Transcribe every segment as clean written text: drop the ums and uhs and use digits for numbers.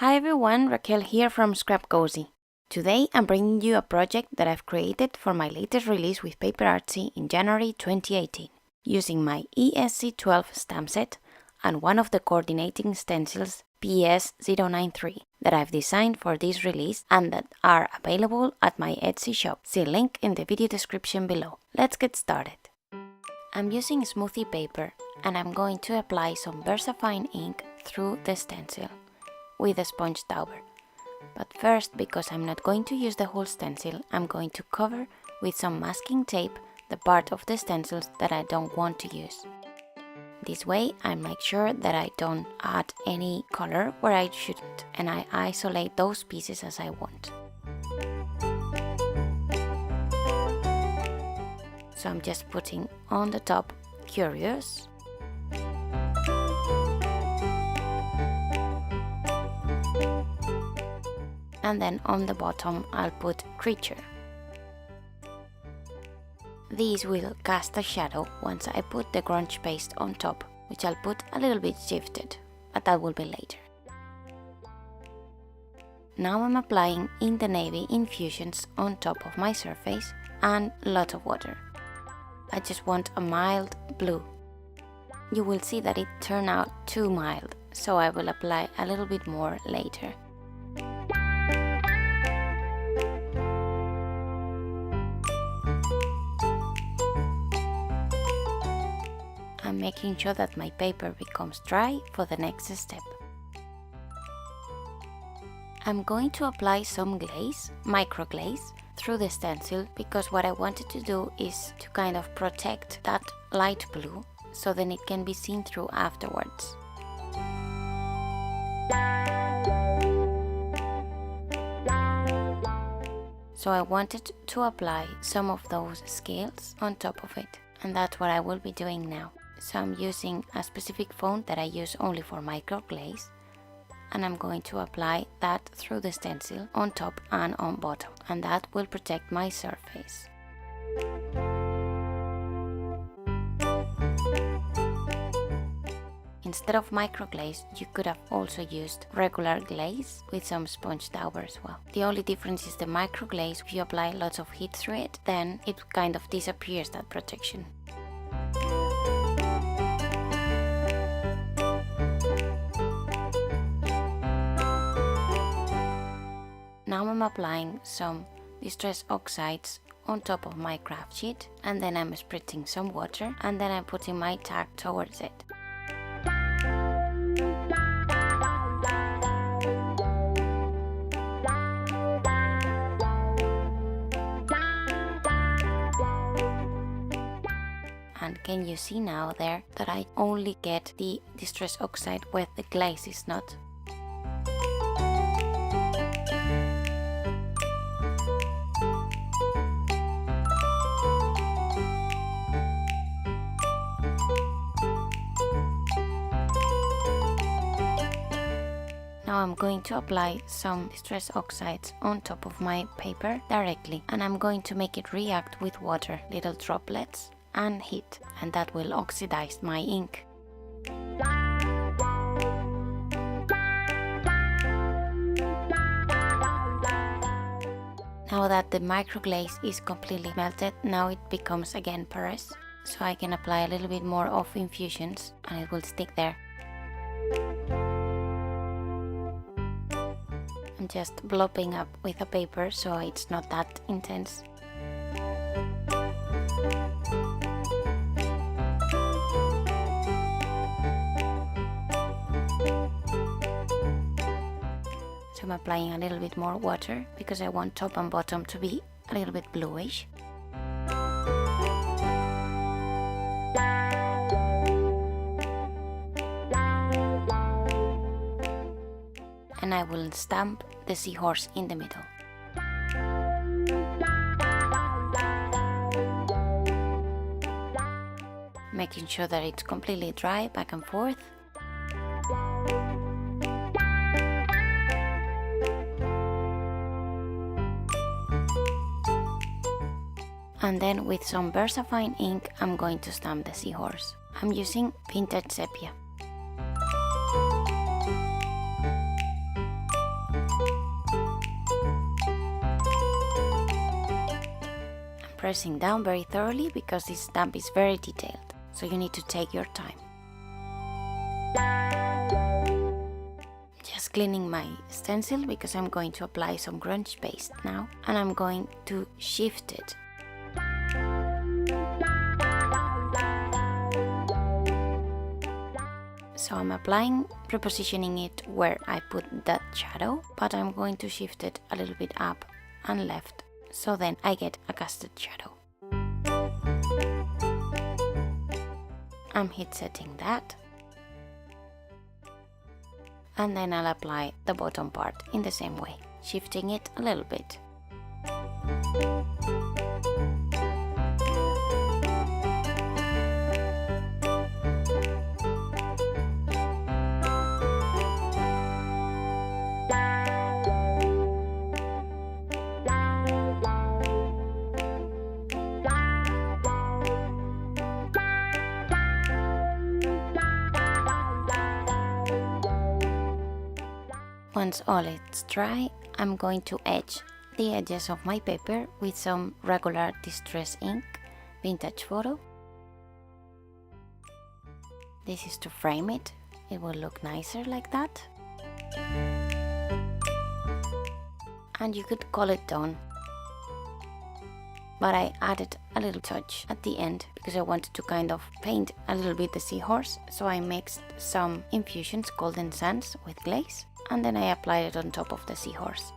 Hi everyone, Raquel here from Scrap Cozy. Today I'm bringing you a project that I've created for my latest release with Paper Artsy in January 2018, using my ESC12 stamp set and one of the coordinating stencils PS093 that I've designed for this release and that are available at my Etsy shop. See link in the video description below. Let's get started. I'm using smoothie paper and I'm going to apply some VersaFine ink through the stencil with a sponge dauber. But first, because I'm not going to use the whole stencil, I'm going to cover with some masking tape the part of the stencils that I don't want to use. This way I make sure that I don't add any color where I shouldn't, and I isolate those pieces as I want. So I'm just putting on the top Curious, and then on the bottom I'll put Creature. These will cast a shadow once I put the grunge paste on top, which I'll put a little bit shifted, but that will be later. Now I'm applying In the Navy infusions on top of my surface and a lot of water. I just want a mild blue. You will see that it turned out too mild, so I will apply a little bit more later. I'm making sure that my paper becomes dry for the next step. I'm going to apply some glaze, micro glaze, through the stencil because what I wanted to do is to kind of protect that light blue so then it can be seen through afterwards. So I wanted to apply some of those scales on top of it, and that's what I will be doing now. So I'm using a specific foam that I use only for micro glaze, and I'm going to apply that through the stencil on top and on bottom, and that will protect my surface. Instead of micro glaze, you could have also used regular glaze with some sponge dauber as well. The only difference is the micro glaze, if you apply lots of heat through it, then it kind of disappears, that protection. Now I'm applying some distress oxides on top of my craft sheet, and then I'm spritzing some water, and then I'm putting my tag towards it. And can you see now there that I only get the distress oxide where the glaze is not? Now I'm going to apply some distress oxides on top of my paper directly, and I'm going to make it react with water, little droplets, and heat, and that will oxidize my ink. Now that the microglaze is completely melted, now it becomes again porous, so I can apply a little bit more of infusions and it will stick there. I'm just blopping up with a paper so it's not that intense. So I'm applying a little bit more water because I want top and bottom to be a little bit bluish. And I will stamp the seahorse in the middle. Making sure that it's completely dry back and forth. And then with some VersaFine ink, I'm going to stamp the seahorse. I'm using Vintage Sepia. pressing down very thoroughly because this stamp is very detailed, so you need to take your time. Just cleaning my stencil because I'm going to apply some grunge paste now, and I'm going to shift it. So I'm applying, repositioning it where I put that shadow, but I'm going to shift it a little bit up and left, so then I get a casted shadow. I'm heat setting that, and then I'll apply the bottom part in the same way, shifting it a little bit. Once all it's dry, I'm going to etch the edges of my paper with some regular distress ink, vintage photo. This is to frame it, it will look nicer like that. And you could call it done, but I added a little touch at the end because I wanted to kind of paint a little bit the seahorse, so I mixed some infusions, golden sands with glaze, and then I applied it on top of the seahorse.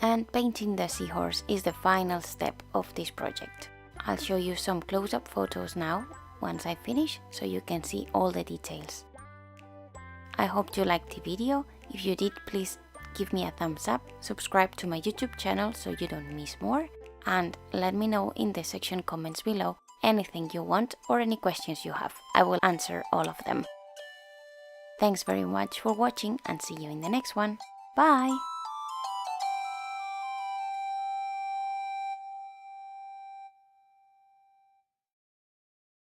And painting the seahorse is the final step of this project. I'll show you some close-up photos now once I finish, so you can see all the details. I hope you liked the video. If you did, please give me a thumbs up, subscribe to my YouTube channel so you don't miss more, and let me know in the section comments below anything you want or any questions you have. I will answer all of them. Thanks very much for watching and see you in the next one. Bye!